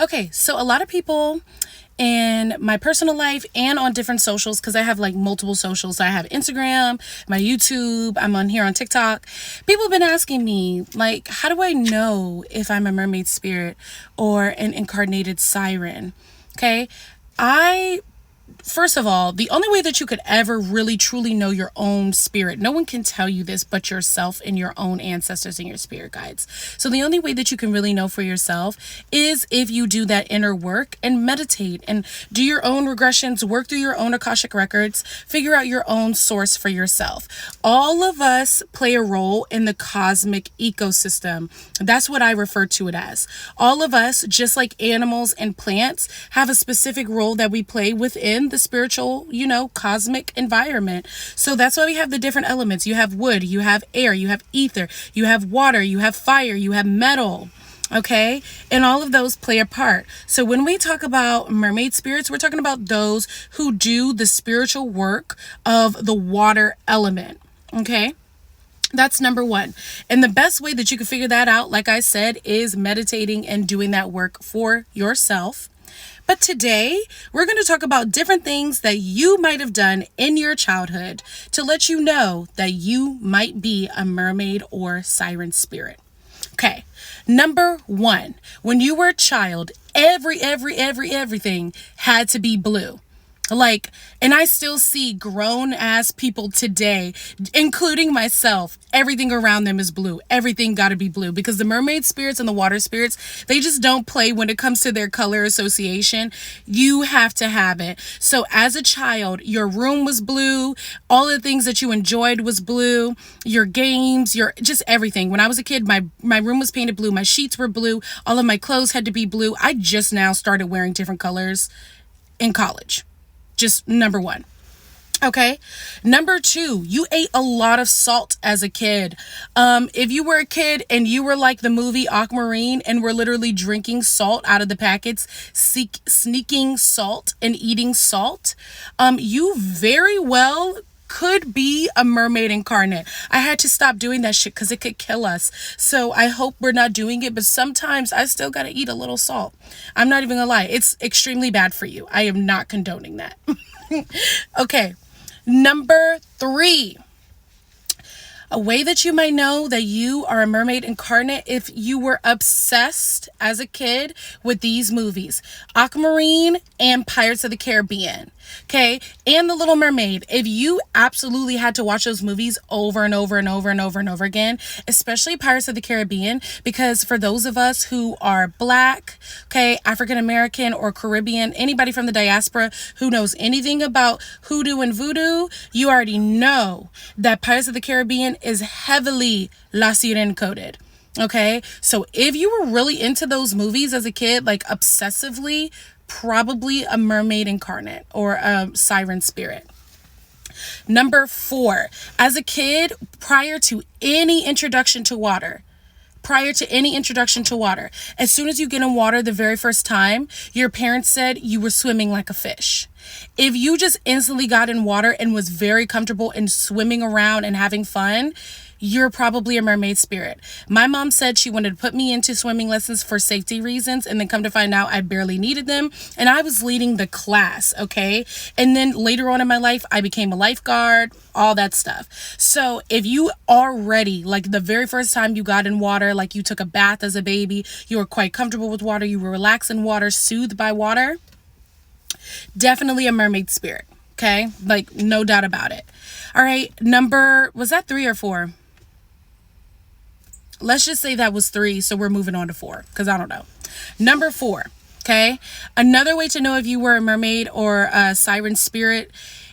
Okay, so a lot of people in my personal life and on different socials, because I have like multiple socials. I have Instagram, my YouTube, I'm on here on TikTok. People have been asking me, like, how do I know if I'm a mermaid spirit or an incarnated siren? Okay, First of all, the only way that you could ever really truly know your own spirit, no one can tell you this but yourself and your own ancestors and your spirit guides. So the only way that you can really know for yourself is if you do that inner work and meditate and do your own regressions, work through your own Akashic records, figure out your own source for yourself. All of us play a role in the cosmic ecosystem. That's what I refer to it as. All of us, just like animals and plants, have a specific role that we play within the spiritual, cosmic environment. So that's why we have the different elements. You have wood, you have air, you have ether, you have water, you have fire, you have metal. Okay, and all of those play a part. So when we talk about mermaid spirits, we're talking about those who do the spiritual work of the water element. Okay, that's number one. And the best way that you can figure that out, like I said, is meditating and doing that work for yourself. But today, we're going to talk about different things that you might have done in your childhood to let you know that you might be a mermaid or siren spirit. Okay, number one, when you were a child, everything had to be blue. And I still see grown ass people today, including myself, everything around them is blue. Everything got to be blue because the mermaid spirits and the water spirits, they just don't play when it comes to their color association. You have to have it. So as a child, your room was blue. All the things that you enjoyed was blue. Your games, your just everything. When I was a kid, my room was painted blue. My sheets were blue. All of my clothes had to be blue. I just now started wearing different colors in college. Just number one. Okay. Number two, you ate a lot of salt as a kid. If you were a kid and you were like the movie Aquamarine and were literally drinking salt out of the packets, sneaking salt and eating salt, you very well could be a mermaid incarnate. I had to stop doing that shit because it could kill us. So I hope we're not doing it, but sometimes I still got to eat a little salt. I'm not even gonna lie. It's extremely bad for you. I am not condoning that. Okay. Number three. A way that you might know that you are a mermaid incarnate if you were obsessed as a kid with these movies, Aquamarine and Pirates of the Caribbean. Okay, and The Little Mermaid. If you absolutely had to watch those movies over and over and over and over and over again, especially Pirates of the Caribbean, because for those of us who are Black, okay, African American or Caribbean, anybody from the diaspora who knows anything about hoodoo and voodoo, you already know that Pirates of the Caribbean is heavily La Sirena coded. Okay, so if you were really into those movies as a kid, like obsessively, probably a mermaid incarnate or a siren spirit. Number four, as a kid, prior to any introduction to water, as soon as you get in water the very first time, your parents said you were swimming like a fish. If you just instantly got in water and was very comfortable in swimming around and having fun, you're probably a mermaid spirit. My mom said she wanted to put me into swimming lessons for safety reasons, and then come to find out I barely needed them, and I was leading the class, okay? And then later on in my life, I became a lifeguard, all that stuff. So if you already, like the very first time you got in water, like you took a bath as a baby, you were quite comfortable with water, you were relaxed in water, soothed by water, definitely a mermaid spirit, okay? Like, no doubt about it. All right, was that 3 or 4? Let's just say that was 3, so we're moving on to 4, because I don't know. Number 4, okay? Another way to know if you were a mermaid or a siren spirit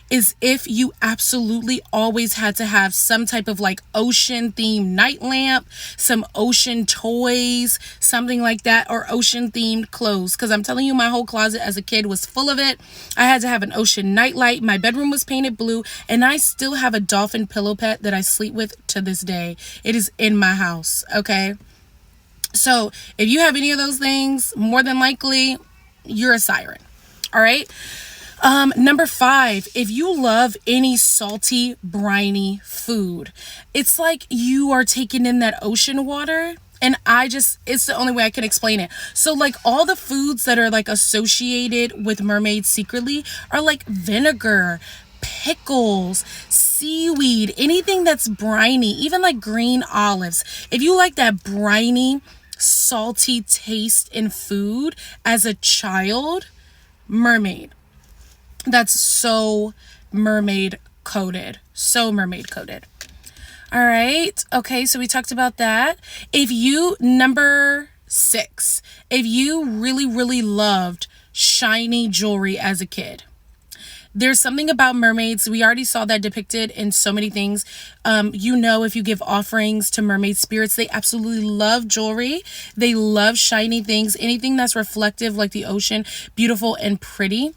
is if you absolutely always had to have some type of like ocean themed night lamp, some ocean toys, something like that, or ocean themed clothes. Because I'm telling you, my whole closet as a kid was full of it. I had to have an ocean nightlight. My bedroom was painted blue, and I still have a dolphin pillow pet that I sleep with to this day. It is in my house, okay? So if you have any of those things, more than likely, you're a siren, all right? Number 5, if you love any salty, briny food, it's like you are taking in that ocean water And it's the only way I can explain it. So like all the foods that are like associated with mermaids secretly are like vinegar, pickles, seaweed, anything that's briny, even like green olives. If you like that briny, salty taste in food as a child, mermaid. That's so mermaid coded. So mermaid coded. All right. Okay, so we talked about that. Number 6, if you really, really loved shiny jewelry as a kid, there's something about mermaids. We already saw that depicted in so many things. If you give offerings to mermaid spirits, they absolutely love jewelry. They love shiny things, anything that's reflective like the ocean, beautiful and pretty.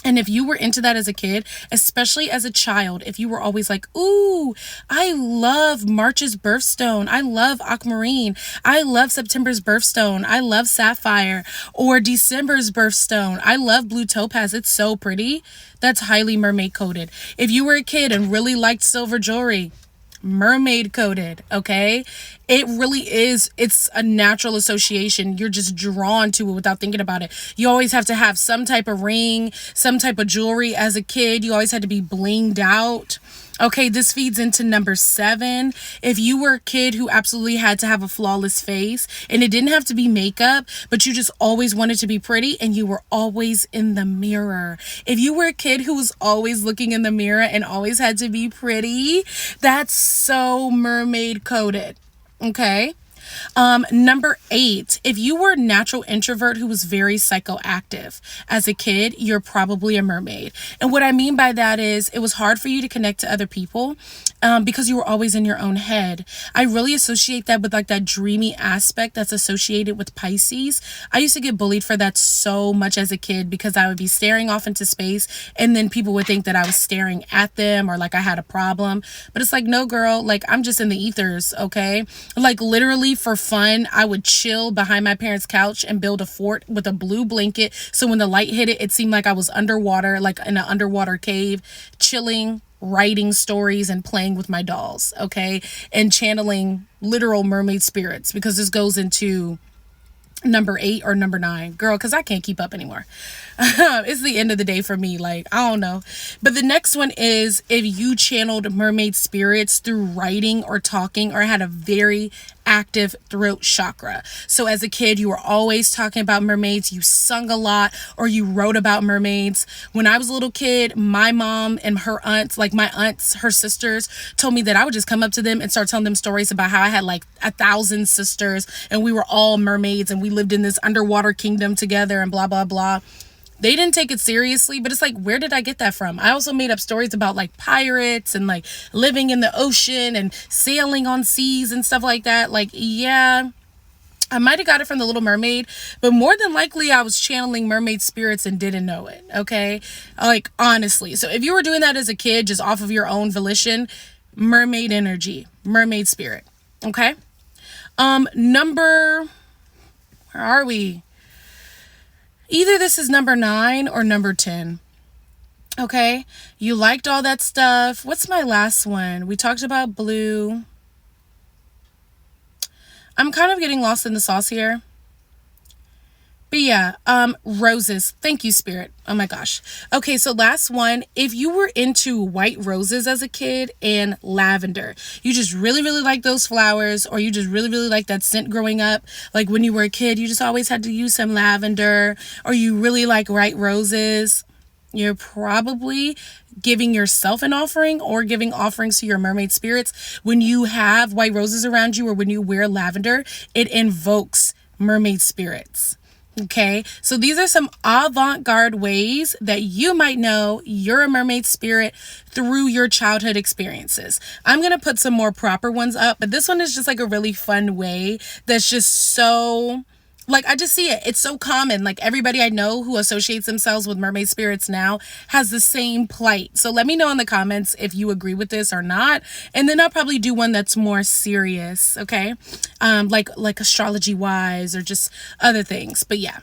And if you were into that as a kid, especially as a child, if you were always like, ooh, I love March's birthstone. I love aquamarine. I love September's birthstone. I love sapphire. Or December's birthstone. I love blue topaz. It's so pretty. That's highly mermaid coded. If you were a kid and really liked silver jewelry, mermaid coded, okay? It really is. It's a natural association. You're just drawn to it without thinking about it. You always have to have some type of ring, some type of jewelry as a kid. You always had to be blinged out. Okay, this feeds into number 7. If you were a kid who absolutely had to have a flawless face, and it didn't have to be makeup, but you just always wanted to be pretty, and you were always in the mirror. If you were a kid who was always looking in the mirror and always had to be pretty, that's so mermaid coded. Okay. Number 8, if you were a natural introvert who was very psychoactive as a kid, you're probably a mermaid. And what I mean by that is it was hard for you to connect to other people because you were always in your own head. I really associate that with like that dreamy aspect that's associated with Pisces. I used to get bullied for that so much as a kid because I would be staring off into space and then people would think that I was staring at them or like I had a problem. But it's like, no, girl, like I'm just in the ethers, okay? Like literally for fun, I would chill behind my parents' couch and build a fort with a blue blanket. So when the light hit it, it seemed like I was underwater, like in an underwater cave, chilling, writing stories and playing with my dolls, okay? And channeling literal mermaid spirits, because this goes into number 8 or number 9, girl, because I can't keep up anymore. It's the end of the day for me. Like, I don't know. But the next one is if you channeled mermaid spirits through writing or talking or had a very active throat chakra. So as a kid, you were always talking about mermaids. You sung a lot or you wrote about mermaids. When I was a little kid, my mom and her aunts, like my aunts, her sisters, told me that I would just come up to them and start telling them stories about how I had like 1,000 sisters and we were all mermaids and we lived in this underwater kingdom together and blah, blah, blah. They didn't take it seriously, but it's like, where did I get that from? I also made up stories about like pirates and like living in the ocean and sailing on seas and stuff like that. Like, yeah, I might have got it from The Little Mermaid, but more than likely I was channeling mermaid spirits and didn't know it. Okay. Like, honestly. So if you were doing that as a kid, just off of your own volition, mermaid energy, mermaid spirit. Okay. Where are we? Either this is number 9 or number 10. Okay. You liked all that stuff. What's my last one? We talked about blue. I'm kind of getting lost in the sauce here. But yeah, roses. Thank you, Spirit. Oh my gosh. Okay, so last one. If you were into white roses as a kid and lavender, you just really, really like those flowers, or you just really, really like that scent growing up. Like when you were a kid, you just always had to use some lavender, or you really like white roses. You're probably giving yourself an offering or giving offerings to your mermaid spirits. When you have white roses around you or when you wear lavender, it invokes mermaid spirits. Okay, so these are some avant-garde ways that you might know you're a mermaid spirit through your childhood experiences. I'm going to put some more proper ones up, but this one is just like a really fun way that's just so... like, I just see it. It's so common. Like, everybody I know who associates themselves with mermaid spirits now has the same plight. So let me know in the comments if you agree with this or not. And then I'll probably do one that's more serious, okay? Like astrology-wise or just other things. But yeah.